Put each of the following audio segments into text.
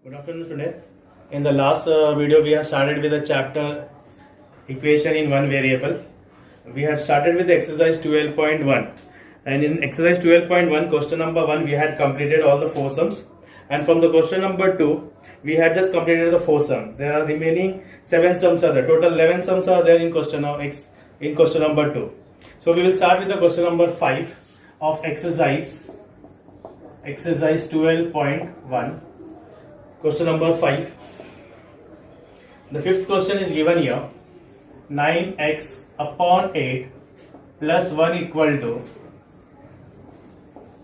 Good afternoon, student. In the last video, we have started with the chapter equation in one variable. We had started with the exercise 12.1, and in exercise 12.1, question number 1, we had completed all the four sums, and from the question number 2, we had just completed the four sums. There are remaining 7 sums are there. Total 11 sums are there in question number 2. So we will start with the question number 5 of exercise 12.1. Question number 5. The fifth question is given here. 9x upon 8 plus 1 equal to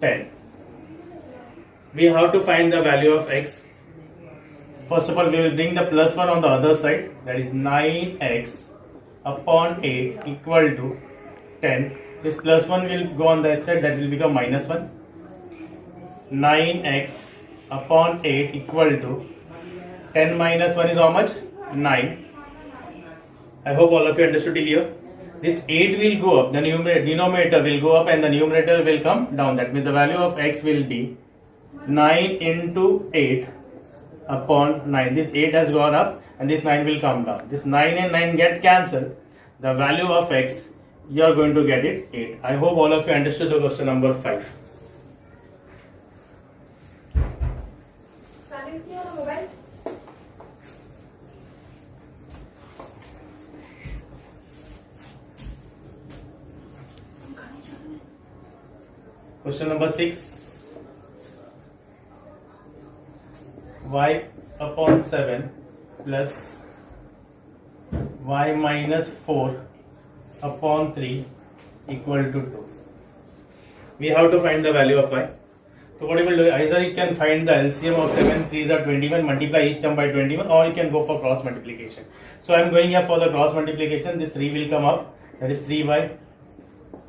10. We have to find the value of x. First of all, we will bring the plus 1 on the other side. That is 9x upon 8 equal to 10. This plus 1 will go on that side. That will become minus 1. 9x upon 8 equal to 10 minus 1 is how much? 9. I hope all of you understood it here. This 8 will go up, the denominator will go up and the numerator will come down. That means the value of x will be 9 into 8 upon 9. This 8 has gone up and this 9 will come down. This 9 and 9 get cancelled. The value of x, you are going to get it 8. I hope all of you understood the question number 5. Question number 6. Y upon 7 plus y minus 4 upon 3 equal to 2. We have to find the value of y. So what you will do, either you can find the LCM of 7 3s are 21, multiply each term by 21, or you can go for cross multiplication. So I am going here for the cross multiplication. This 3 will come up, that is 3y,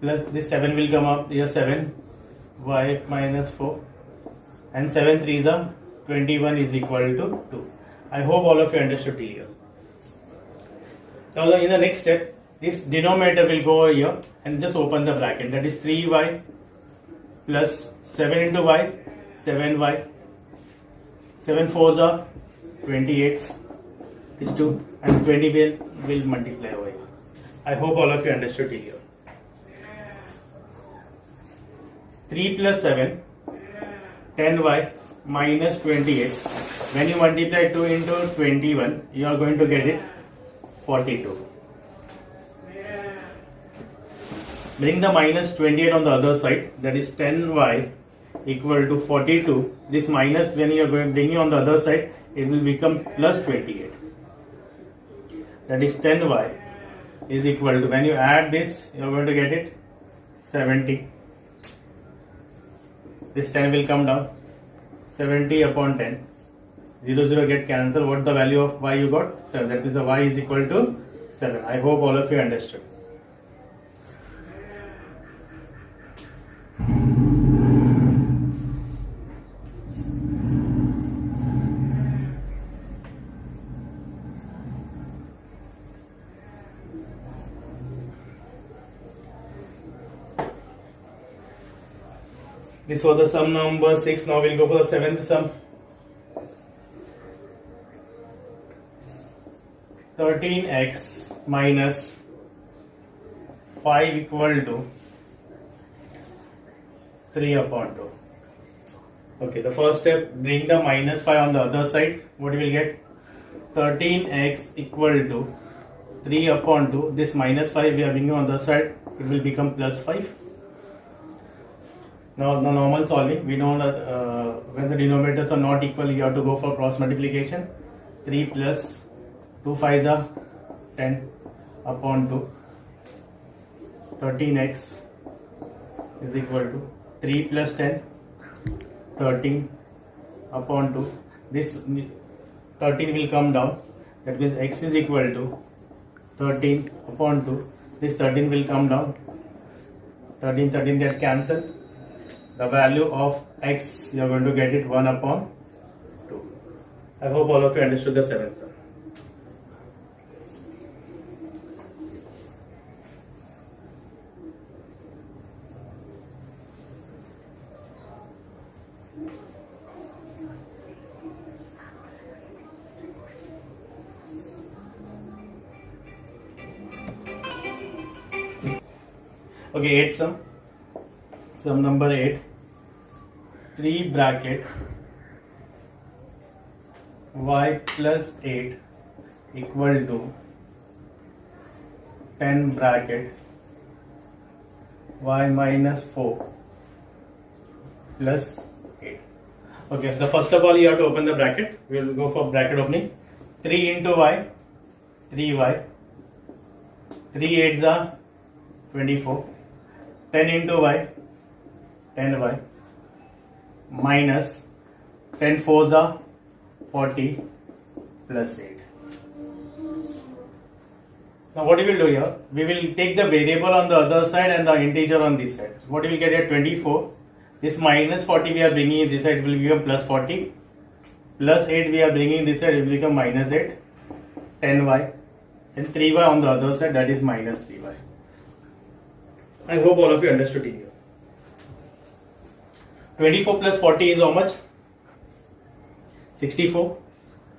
plus this 7 will come up, here 7 y minus 4, and 7 3s are 21 is equal to 2. I hope all of you understood here. Now in the next step, this denominator will go over here and just open the bracket. That is 3y plus 7 into y, 7y, 7 4s are 28 is 2, and 20 will multiply over here. I hope all of you understood here. 3 plus 7, 10y minus 28. When you multiply 2 into 21, you are going to get it 42. Bring the minus 28 on the other side. That is 10y equal to 42. This minus, when you are going to bring it on the other side, it will become plus 28. That is 10y is equal to, when you add this, you are going to get it 70. This 10 will come down, 70 upon 10, 0 0 get cancelled. What the value of y you got? 7. That means the y is equal to 7. I hope all of you understood. This was the sum number 6. Now we'll go for the 7th sum. 13x minus 5 equal to 3 upon 2. Okay, the first step, bring the minus 5 on the other side. What you will get? 13x equal to 3 upon 2. This minus 5 we are bringing on the other side. It will become plus 5. Now, the normal solving, we know that when the denominators are not equal, you have to go for cross multiplication. 3 plus 2 5s are 10 upon 2. 13x is equal to 3 plus 10, 13 upon 2. This 13 will come down. That means x is equal to 13 upon 2. This 13 will come down. 13 get cancelled. The value of x, you are going to get it 1 upon 2. I hope all of you understood the 7th sum. Okay, 8 sum. Sum number 8. 3 bracket y plus 8 equal to 10 bracket y minus 4 plus 8. Okay, so first of all you have to open the bracket. We will go for bracket opening. 3 into y, 3y, 3 8s are 24, 10 into y, 10y, minus 10 4s are 40 plus 8. Now what we will do here, we will take the variable on the other side and the integer on this side. What we will get here, 24. This minus 40 we are bringing in this side, it will become plus 40. Plus 8 we are bringing this side, it will become minus 8. 10y. And 3y on the other side, that is minus 3y. I hope all of you understood here. 24 plus 40 is how much? 64.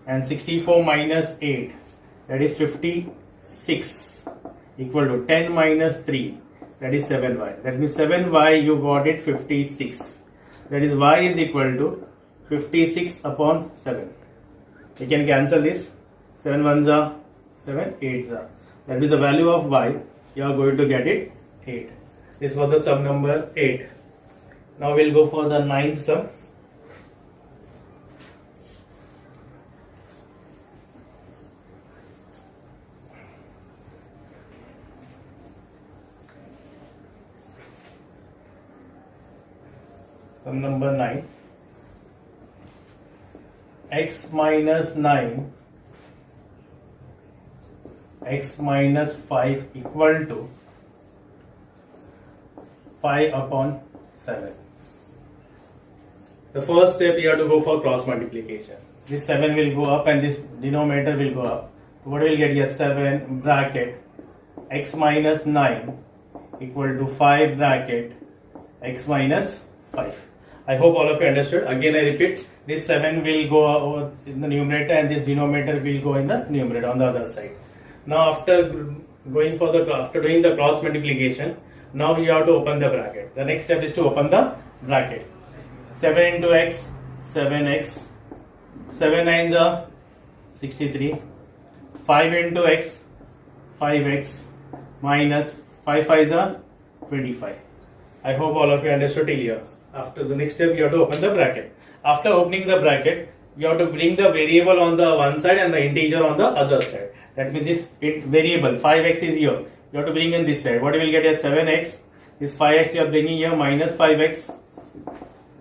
And 64 minus 8, that is 56, equal to 10 minus 3, that is 7y. That means 7y you got it 56. That is y is equal to 56 upon 7. We can cancel this. 7 1s are 7, 8s are. That means the value of y, you are going to get it 8. This was the sum number 8. Now we'll go for the 9th sum. Sum number 9. X minus 9, x minus 5 equal to 5 upon 7. The first step you have to go for cross multiplication. This 7 will go up and this denominator will go up. What will get here? 7 bracket x minus 9 equal to 5 bracket x minus 5. I hope all of you understood. Again I repeat, this 7 will go in the numerator and this denominator will go in the numerator on the other side. Now after doing the cross multiplication, now you have to open the bracket. The next step is to open the bracket. 7 into x, 7x, 7 9s are 63, 5 into x, 5x, minus 5 5s are 25. I hope all of you understood till here. After the next step, you have to open the bracket. After opening the bracket, you have to bring the variable on the one side and the integer on the other side. That means this variable 5x is here. You have to bring in this side. What you will get here? 7x. This 5x you are bringing here, minus 5x.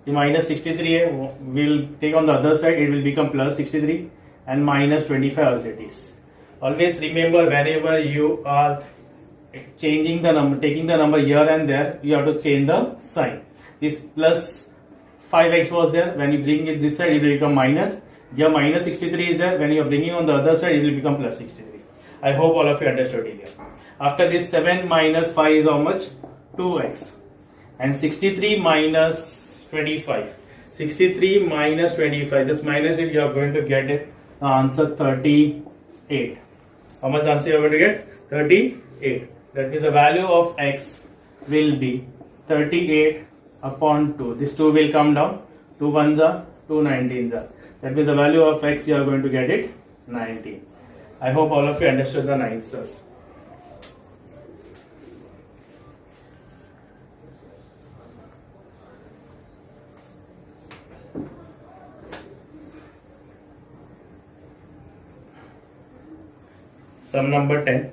The minus 63 will take on the other side. It will become plus 63 and minus 25 as it is. Always remember, whenever you are changing the number, taking the number here and there, you have to change the sign. This plus 5x was there. When you bring it this side, it will become minus. Here minus 63 is there. When you are bringing on the other side, it will become plus 63. I hope all of you understood it here. After this, 7 minus 5 is how much? 2x. And 63 minus 25. 63 minus 25. Just minus it, you are going to get it. The answer 38. How much answer you are going to get? 38. That means the value of x will be 38 upon 2. This 2 will come down. 2 1s are 2 19s are. That means the value of x you are going to get it 19. I hope all of you understood the 9th sum. Sum number 10.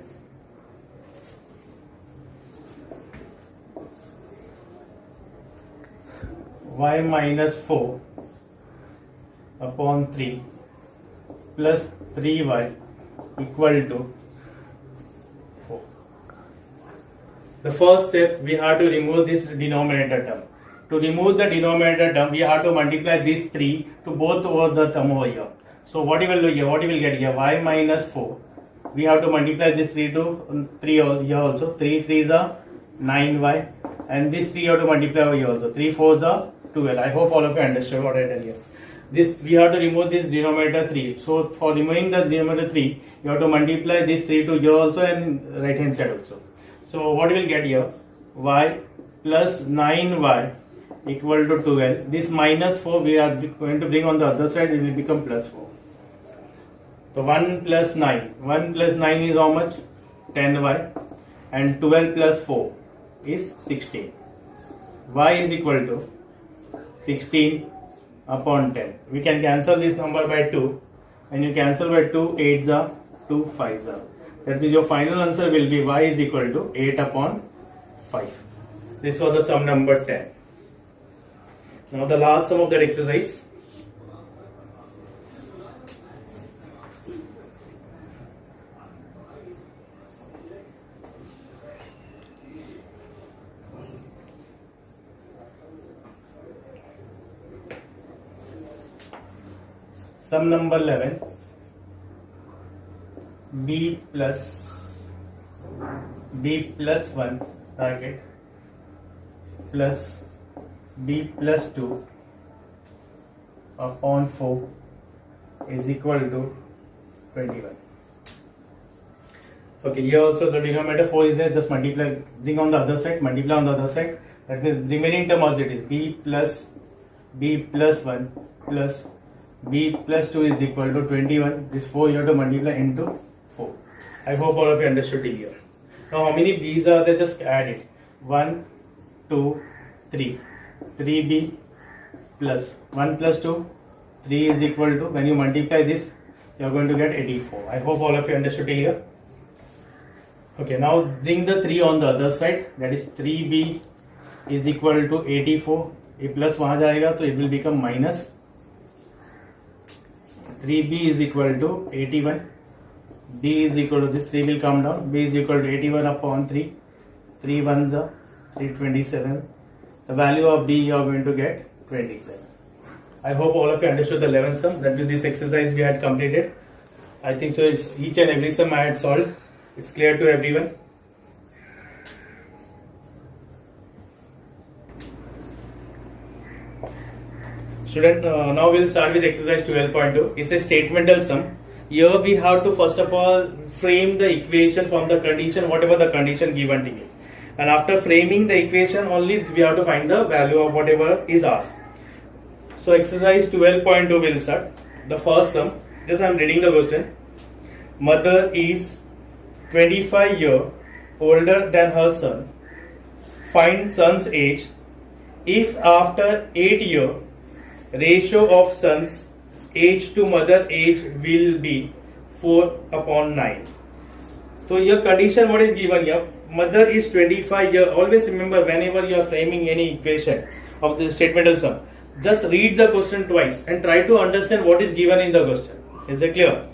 Y minus 4 upon 3 plus 3y equal to 4. The first step, we have to remove this denominator term. To remove the denominator term, we have to multiply these 3 to both over the term over here. So what you will do here? What you will get here? Y minus 4. We have to multiply this 3 to 3 here also. 3 3s are 9y, and this 3 you have to multiply over here also. 3 4s are 12. I hope all of you understood what I tell here. This we have to remove this denominator 3. So for removing the denominator 3, you have to multiply this 3 to here also and right hand side also. So what you will get here? y plus 9y equal to 12. This minus 4 we are going to bring on the other side, it will become plus 4. So 1 plus 9. 1 plus 9 is how much? 10y. And 12 plus 4 is 16. Y is equal to 16 upon 10. We can cancel this number by 2. And you cancel by 2, 8s are 2, 5s are. That means your final answer will be y is equal to 8 upon 5. This was the sum number 10. Now the last sum of that exercise. Sum number 11. b plus 1 bracket plus b plus 2 upon 4 is equal to 21. Okay, here also the denominator 4 is there, just multiply, bring on the other side, multiply on the other side. That means remaining term as it is b plus 1 plus b plus 2 is equal to 21. This 4 you have to multiply into 4. I hope all of you understood it here. Now how many b's are there? Just add it. 1, 2, 3. 3b plus 1 plus 2. 3 is equal to, when you multiply this, you are going to get 84. I hope all of you understood it here. Okay, now bring the 3 on the other side. That is 3b is equal to 84. A plus वहाँ जाएगा तो it will become minus. 3b is equal to 81. b is equal to, this 3 will come down. b is equal to 81 upon 3. 3 1s are 327. The value of b you are going to get 27. I hope all of you understood the 11th sum. That is this exercise we had completed. I think so. It's each and every sum I had solved. It's clear to everyone. Student, now we'll start with exercise 12.2. It's a statemental sum. Here we have to first of all frame the equation from the condition, whatever the condition given to you. And after framing the equation only we have to find the value of whatever is asked. So exercise 12.2 will start. The first sum, just I am reading the question. Mother is 25 years older than her son. Find son's age. If after 8 years ratio of son's age to mother age will be 4 upon 9. So your condition what is given here? Mother is 25 years. Always remember whenever you are framing any equation of the statemental sum, just read the question twice and try to understand what is given in the question. Is it clear?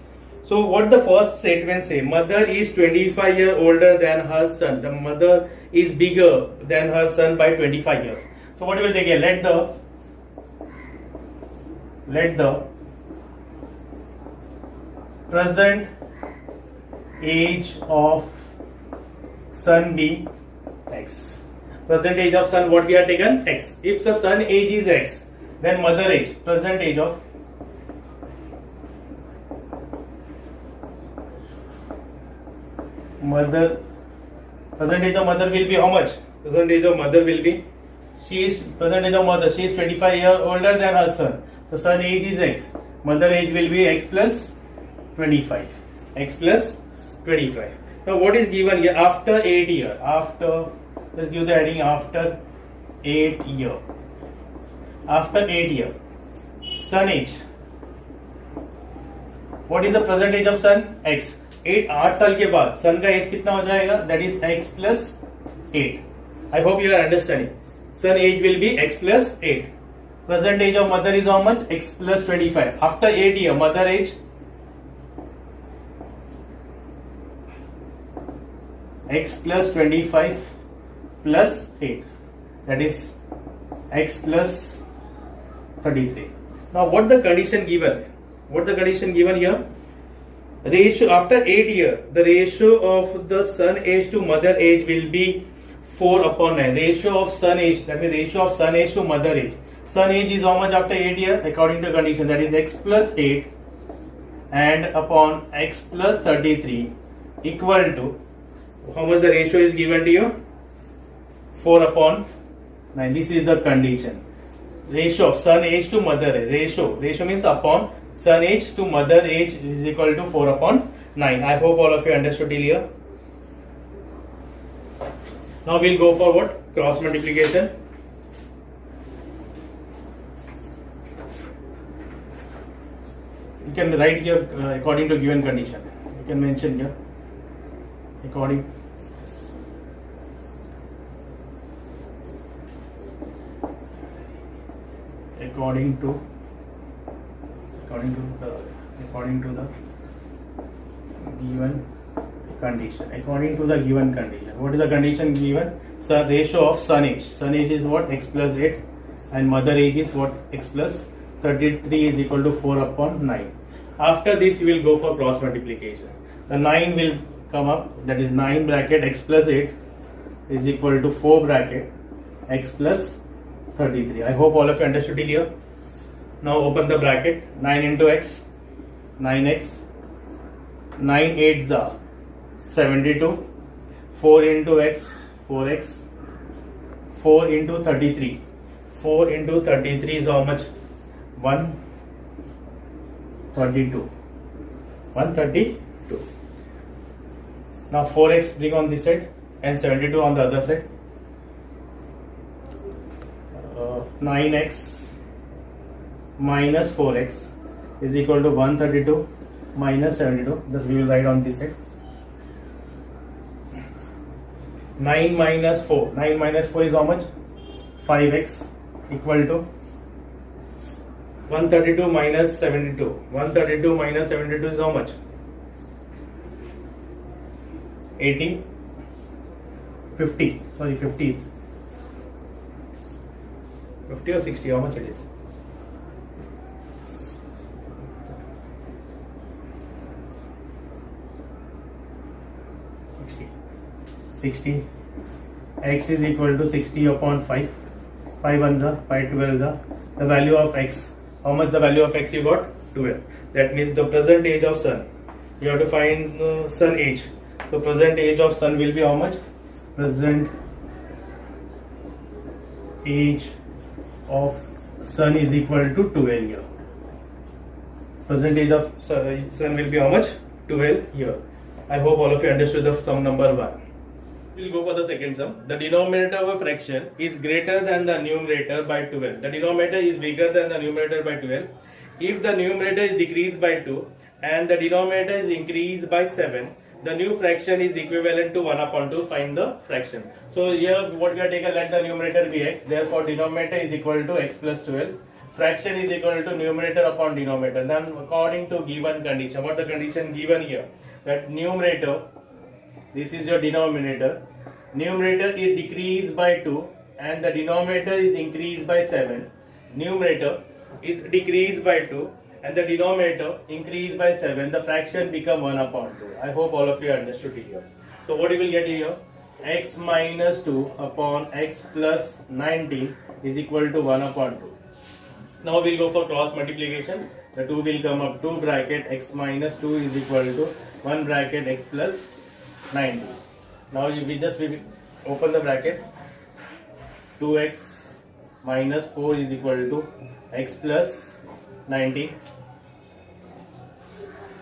So what the first statement say? Mother is 25 years older than her son. The mother is bigger than her son by 25 years. So what we will take here? Let the present age of son be x. Present age of son, what we have taken? X. If the son age is x, then mother age, present age of mother, present age of mother will be how much? Present age of mother will be, present age of mother, she is 25 years older than her son. The son age is x. Mother age will be x plus 25. X plus 25. Now what is given here? After 8 years. After, let's give the heading after 8 years. After 8 years. Son age. What is the present age of son? X. 8 साल के बाद सन का as कितना हो जाएगा? That is x plus 8. I hope you are understanding. Son age will be x plus 8. Present age of mother is how much? X plus 25. After 8 years, mother age x plus 25 plus 8. That is x plus 33. Now what the condition given? What the condition given here? Ratio after 8 years, the ratio of the son age to mother age will be 4 upon 9. Ratio of son age, that means ratio of son age to mother age. Son age is how much after 8 years? According to condition, that is x plus 8 and upon x plus 33 equal to, how much the ratio is given to you? 4 upon 9. This is the condition. Ratio of son age to mother age. Ratio means upon son age to mother age is equal to 4 upon 9. I hope all of you understood till here. Now we'll go for what? Cross multiplication. You can write here according to given condition. You can mention here according to the given condition. According to the given condition. What is the condition given? So ratio of son age. Son age is what? X plus 8, and mother age is what? X plus 33 is equal to 4 upon 9. After this, you will go for cross multiplication. The 9 will come up, that is 9 bracket x plus 8 is equal to 4 bracket x plus 33. I hope all of you understood it here. Now open the bracket. 9 into x, 9x, 9 8s are 72, 4 into x, 4x, 4 into 33. 4 into 33 is how much? 132. 132. Now 4x bring on this side and 72 on the other side. 9x minus 4x is equal to 132 minus 72. Thus we will write on this side. 9 minus 4. 9 minus 4 is how much? 5x equal to 132 minus 72. 132 minus 72 is how much? 80. 50. Sorry, 50 is 50 or 60. How much it is? 60. X is equal to 60 upon 5. 5 on the 5 12 the value of x. How much the value of x you got? 12. That means the present age of son. You have to find son age. So present age of son will be how much? Present age of son is equal to 12 here. Present age of son will be how much? 12 here. I hope all of you understood the sum number 1. We'll go for the second sum. The denominator of a fraction is greater than the numerator by 12. The denominator is bigger than the numerator by 12. If the numerator is decreased by 2 and the denominator is increased by 7, the new fraction is equivalent to 1 upon 2. Find the fraction. So here what we are taken, let the numerator be x. Therefore denominator is equal to x plus 12. Fraction is equal to numerator upon denominator. Then according to given condition, what the condition given here? That numerator, this is your denominator. Numerator is decreased by 2 and the denominator is increased by 7. Numerator is decreased by 2 and the denominator increased by 7. The fraction become 1 upon 2. I hope all of you understood it here. So what you will get here? X minus 2 upon x plus 19 is equal to 1 upon 2. Now we'll go for cross multiplication. The 2 will come up, 2 bracket x minus 2 is equal to 1 bracket x plus 19. Now we will open the bracket. 2x minus 4 is equal to x plus 19.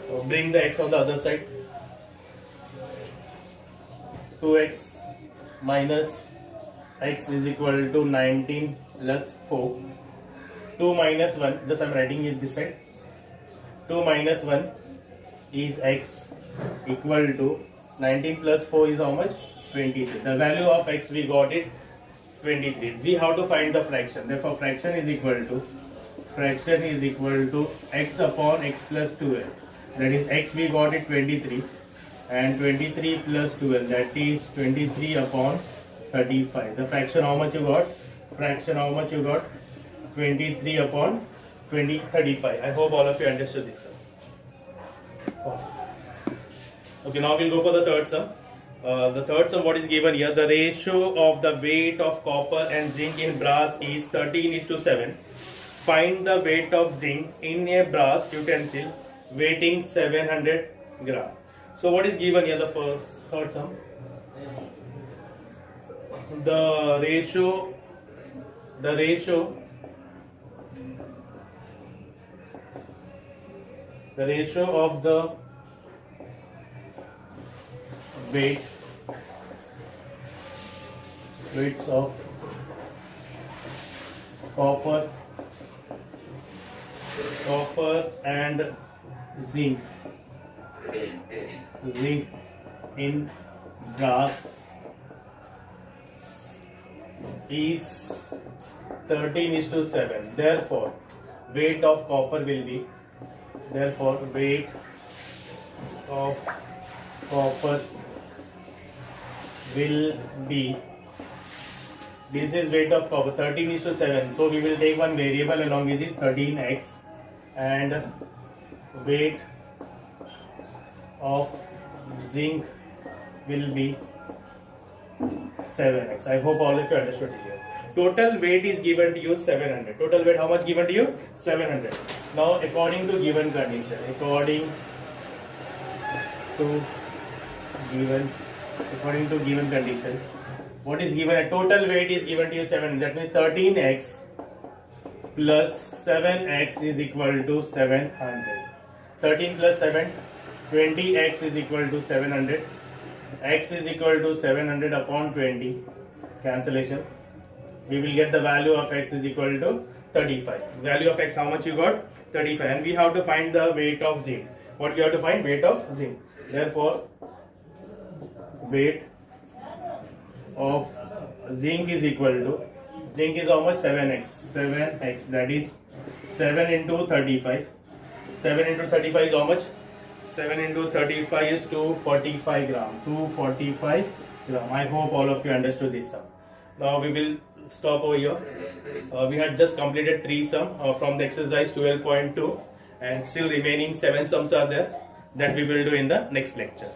So bring the x on the other side. 2x minus x is equal to 19 plus 4. 2 minus 1, thus I am writing it this side. 2 minus 1 is x equal to 19 plus 4 is how much? 23. The value of x we got it 23. We have to find the fraction. Therefore fraction is equal to x upon x plus 12. That is x we got it 23 and 23 plus 12, that is 23 upon 35. The fraction how much you got? Fraction how much you got? 23 upon 35. I hope all of you understood this sum. Okay, now we'll go for the third sum. The third sum, what is given here? The ratio of the weight of copper and zinc in brass is 13:7. Find the weight of zinc in a brass utensil weighing 700 gram. So what is given here? The third sum. the ratio of the weights of copper and zinc in brass is 13:7. Therefore, weight of copper will be, weight of copper will be, this is weight of copper 13:7. So we will take one variable along with it, 13x, and weight of zinc will be 7x. I hope all of you understood it here. Total weight is given to you 700. Total weight, how much given to you? 700. Now, according to given condition, what is given? A total weight is given to you 7. That means 13x plus 7x is equal to 700. 13 plus 7, 20x is equal to 700. X is equal to 700 upon 20. Cancellation. We will get the value of x is equal to 35. Value of x, how much you got? 35. And we have to find the weight of zinc. What we have to find? Weight of zinc. Therefore, weight of zinc is equal to, zinc is how much? 7x. 7x, that is 7 into 35. 7 into 35 is how much? 7 into 35 is 245 gram. 245 gram. I hope all of you understood this sum. Now we will stop over here. We had just completed 3 sums from the exercise 12.2, and still remaining 7 sums are there that we will do in the next lecture.